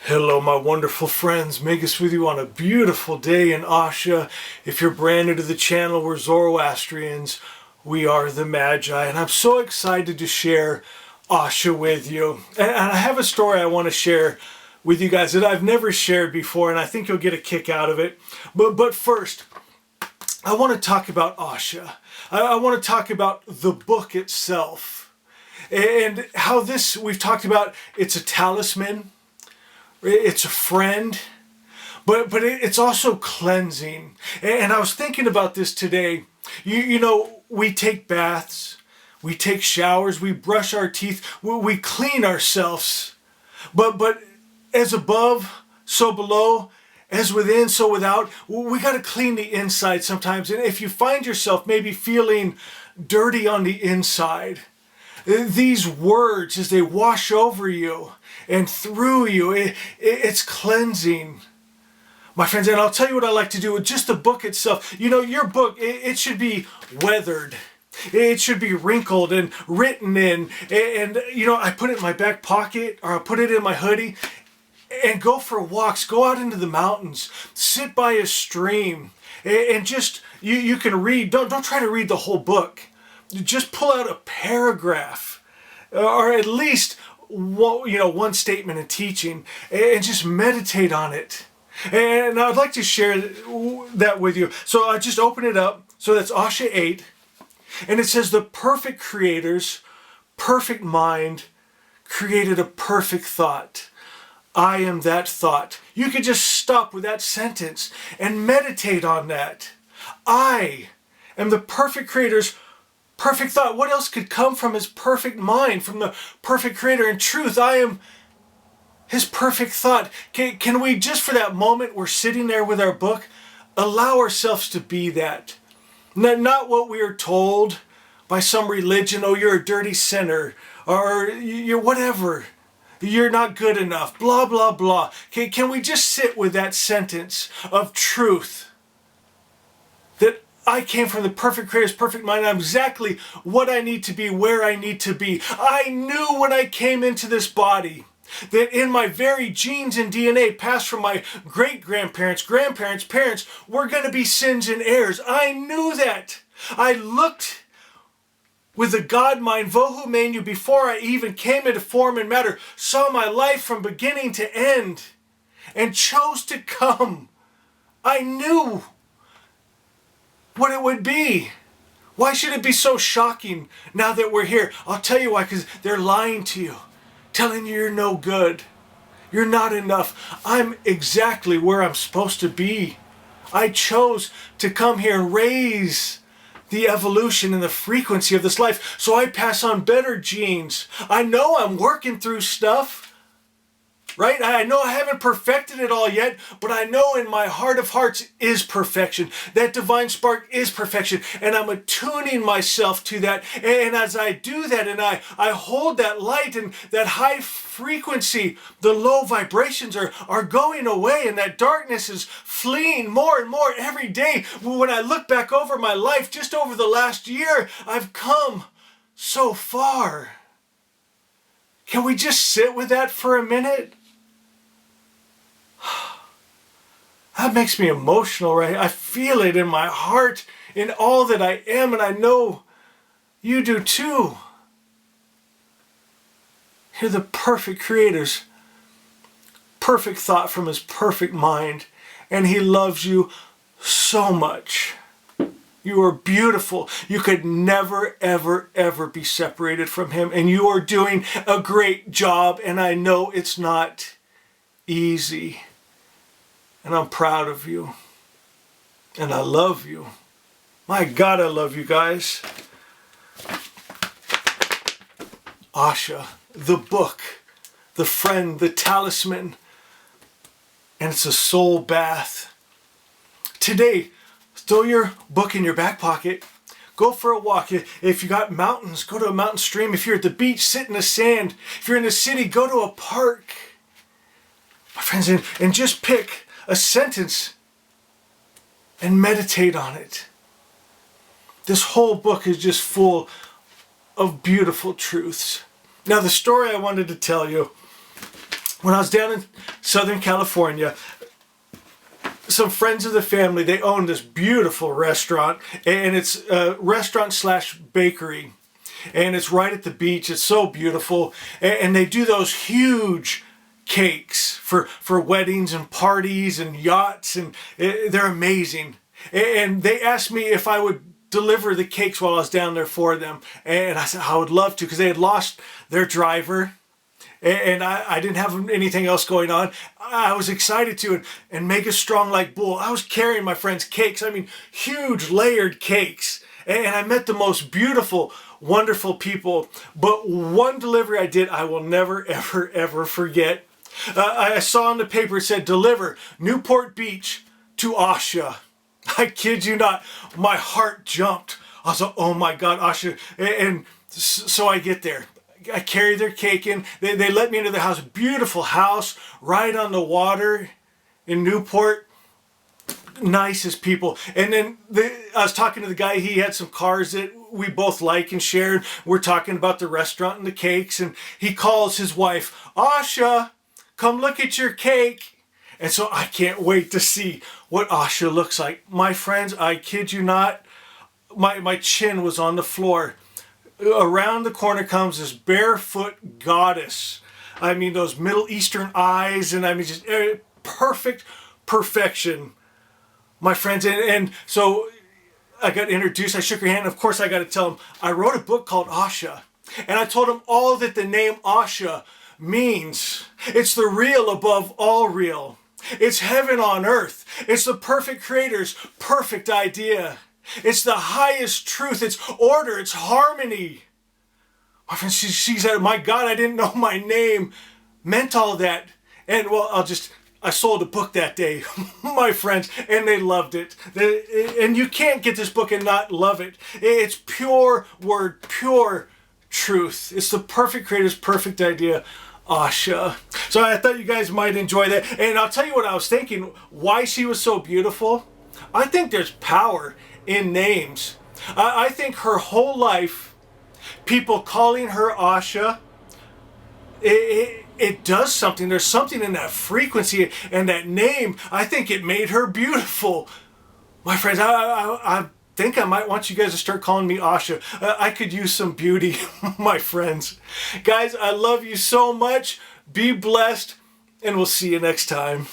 Hello, my wonderful friends. Magus with you on a beautiful day in Asha. If you're brand new to the channel, we're Zoroastrians. We are the Magi, and I'm so excited to share Asha with you. And I have a story I want to share with you guys that I've never shared before, and I think you'll get a kick out of it. But first, I want to talk about Asha. I want to talk about the book itself and how this, we've talked about, it's a talisman. It's a friend, but it's also cleansing. And I was thinking about this today. You know, we take baths, we take showers, we brush our teeth, we clean ourselves. But as above, so below, as within, so without, we got to clean the inside sometimes. And if you find yourself maybe feeling dirty on the inside, these words, as they wash over you and through you, it's cleansing. My friends, and I'll tell you what I like to do with just the book itself. You know, your book, it should be weathered. It should be wrinkled and written in. And you know, I put it in my back pocket, or I put it in my hoodie, and go for walks. Go out into the mountains. Sit by a stream. And just, you can read. Don't try to read the whole book. Just pull out a paragraph, or at least one statement in teaching, and just meditate on it. And I'd like to share that with you. So I just open it up. So that's Asha 8, and it says the perfect creator's perfect mind created a perfect thought. I am that thought. You could just stop with that sentence and meditate on that. I am the perfect creator's perfect thought. What else could come from his perfect mind, from the perfect creator? In truth, I am his perfect thought. Can we just, for that moment we're sitting there with our book, allow ourselves to be that? Not what we are told by some religion. Oh, you're a dirty sinner, or you're whatever. You're not good enough, blah, blah, blah. Can we just sit with that sentence of truth? That I came from the perfect creator's perfect mind. I'm exactly what I need to be, where I need to be. I knew when I came into this body that in my very genes and DNA passed from my great-grandparents, grandparents, parents, we're going to be sins and errors. I knew that. I looked with the God mind, Vohu Mainyu, before I even came into form and matter, saw my life from beginning to end, and chose to come. I knew what it would be. Why should it be so shocking now that we're here? I'll tell you why, because they're lying to you, telling you you're no good. You're not enough. I'm exactly where I'm supposed to be. I chose to come here and raise the evolution and the frequency of this life, so I pass on better genes. I know I'm working through stuff. Right? I know I haven't perfected it all yet, but I know in my heart of hearts is perfection. That divine spark is perfection, and I'm attuning myself to that. And as I do that, and I hold that light and that high frequency, the low vibrations are going away, and that darkness is fleeing more and more every day. When I look back over my life, just over the last year, I've come so far. Can we just sit with that for a minute? That makes me emotional, right? I feel it in my heart, in all that I am, and I know you do too. You're the perfect creator's perfect thought from his perfect mind, and he loves you so much. You are beautiful. You could never, ever, ever be separated from him, and you are doing a great job, and I know it's not easy. And I'm proud of you. And I love you. My God, I love you guys. Asha, the book, the friend, the talisman. And it's a soul bath. Today, throw your book in your back pocket. Go for a walk. If you got mountains, go to a mountain stream. If you're at the beach, sit in the sand. If you're in the city, go to a park. My friends, and just pick a sentence and meditate on it. This whole book is just full of beautiful truths. Now, the story I wanted to tell you, when I was down in Southern California. Some friends of the family, they own this beautiful restaurant, and it's a restaurant slash bakery, and it's right at the beach. It's so beautiful, and they do those huge cakes for weddings and parties and yachts, and they're amazing. And they asked me if I would deliver the cakes while I was down there for them, and I said I would love to, because they had lost their driver. And I didn't have anything else going on. I was excited to, and make a strong like bull. I was carrying my friend's cakes. I mean, huge layered cakes. And I met the most beautiful, wonderful people. But one delivery I did, I will never, ever, ever forget. I saw on the paper, it said, deliver Newport Beach to Asha. I kid you not, my heart jumped. I was like, oh my God, Asha. And so I get there. I carry their cake in. They let me into the house. Beautiful house right on the water in Newport. Nicest people. And then I was talking to the guy. He had some cars that we both like and shared. We're talking about the restaurant and the cakes. And he calls his wife, Asha, come look at your cake. And so I can't wait to see what Asha looks like. My friends, I kid you not, my chin was on the floor. Around the corner comes this barefoot goddess. I mean, those Middle Eastern eyes, and I mean, just perfect perfection, my friends. And so I got introduced. I shook her hand. Of course, I got to tell him I wrote a book called Asha, and I told him all that the name Asha means. It's the real above all real. It's heaven on earth. It's the perfect creator's perfect idea. It's the highest truth. It's order. It's harmony. My friend, she said, my God, I didn't know my name meant all that. And well, I sold a book that day, my friends, and they loved it. And you can't get this book and not love it. It's pure word, pure truth. It's the perfect creator's perfect idea. Asha. So I thought you guys might enjoy that. And I'll tell you what I was thinking, why she was so beautiful. I think there's power in names. I think her whole life, people calling her Asha, it does something. There's something in that frequency and that name. I think it made her beautiful. My friends, I think I might want you guys to start calling me Asha. I could use some beauty, my friends. Guys, I love you so much. Be blessed, and we'll see you next time.